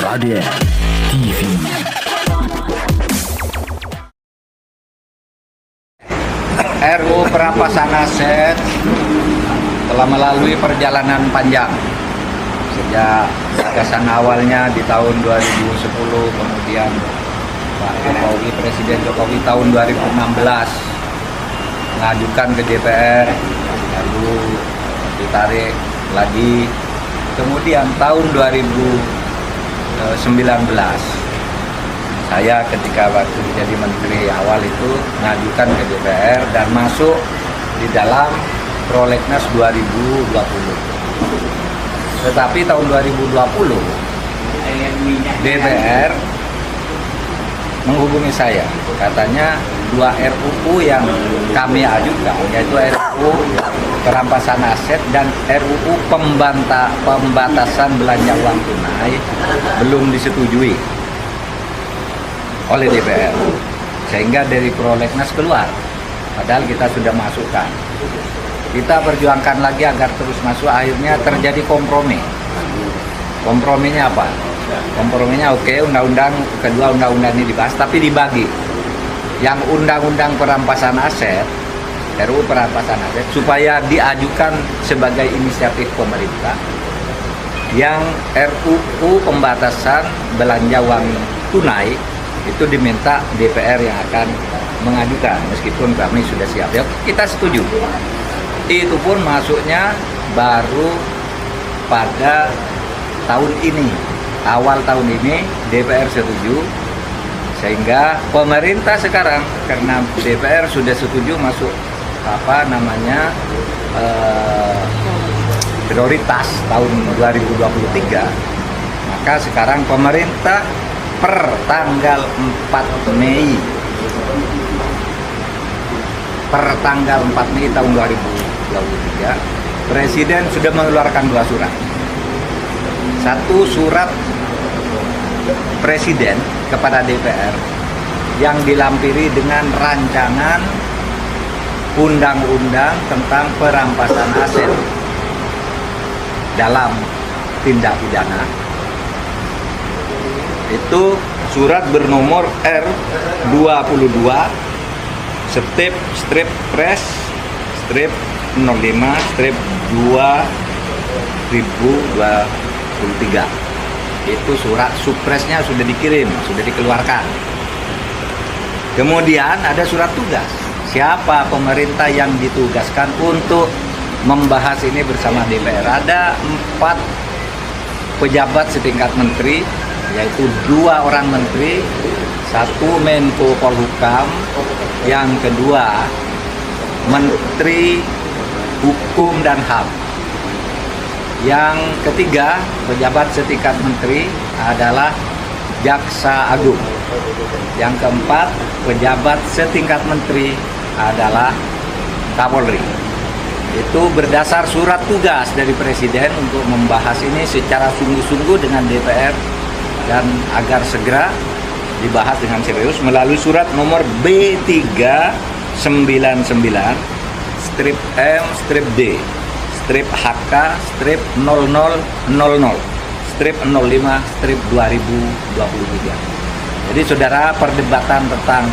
KDR TV. RUU Perampasan Aset telah melalui perjalanan panjang sejak gagasan awalnya di tahun 2010, kemudian Pak Jokowi, Presiden Jokowi tahun 2016 mengajukan ke DPR, lalu ditarik lagi, kemudian tahun 2019 saya ketika waktu jadi menteri awal itu mengajukan ke DPR dan masuk di dalam Prolegnas 2020. Tetapi tahun 2020 DPR menghubungi saya, katanya dua RUU yang kami ajukan, yaitu RUU Perampasan Aset dan RUU Pembatasan Belanja Uang Tunai belum disetujui oleh DPR, sehingga dari Prolegnas keluar, padahal kita sudah masukkan. Kita perjuangkan lagi agar terus masuk, akhirnya terjadi kompromi. Komprominya apa? Komprominya oke, undang-undang kedua undang-undang ini dibahas, tapi dibagi. Yang undang-undang perampasan aset, RUU perampasan aset, supaya diajukan sebagai inisiatif pemerintah. Yang RUU pembatasan belanja uang tunai itu diminta DPR yang akan mengajukan, meskipun kami sudah siap. Ya, kita setuju. Itu pun masuknya baru pada tahun ini, awal tahun ini DPR setuju, sehingga pemerintah sekarang karena DPR sudah setuju masuk prioritas tahun 2023, maka sekarang pemerintah per tanggal 4 Mei tahun 2023 Presiden sudah mengeluarkan dua surat. Satu surat Presiden kepada DPR yang dilampiri dengan rancangan undang-undang tentang perampasan aset dalam tindak pidana. Itu surat bernomor R22 strip pres strip 05 strip 2023. Itu surat supresnya sudah dikirim, sudah dikeluarkan. Kemudian ada surat tugas. Siapa pemerintah yang ditugaskan untuk membahas ini bersama DPR? Ada 4 pejabat setingkat menteri, yaitu 2 orang menteri, 1 Menko Polhukam, yang kedua Menteri Hukum dan HAM. Yang ketiga pejabat setingkat menteri adalah Jaksa Agung. Yang keempat pejabat setingkat menteri adalah Kapolri. Itu berdasar surat tugas dari Presiden untuk membahas ini secara sungguh-sungguh dengan DPR dan agar segera dibahas dengan serius melalui surat nomor B399 strip M strip D strip HK strip 0000 strip 05 strip 2023. Jadi saudara, perdebatan tentang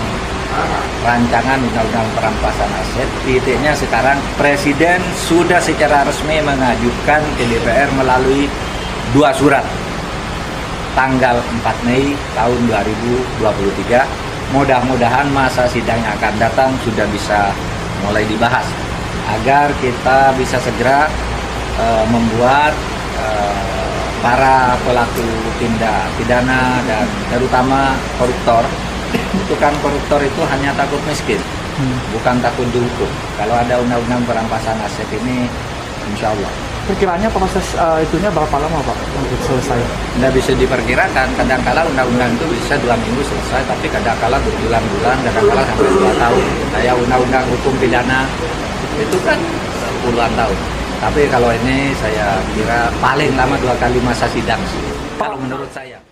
rancangan undang-undang perampasan aset, titiknya sekarang Presiden sudah secara resmi mengajukan ke DPR melalui 2 surat tanggal 4 Mei tahun 2023. Mudah-mudahan masa sidang yang akan datang sudah bisa mulai dibahas agar kita bisa segera membuat para pelaku tindak pidana dan terutama koruptor. Itu kan koruptor itu hanya takut miskin, bukan takut dihukum. Kalau ada undang-undang perampasan aset ini, insya Allah. Perkiraannya proses itunya berapa lama Pak untuk selesai? Tidak bisa diperkirakan. Kadang-kala undang-undang itu bisa 2 minggu selesai, tapi kadang-kala berbulan-bulan, kadang-kala sampai 2 tahun. Kayak undang-undang hukum pidana itu kan puluhan tahun. Tapi kalau ini saya kira paling lama 2 kali masa sidang sih, kalau menurut saya.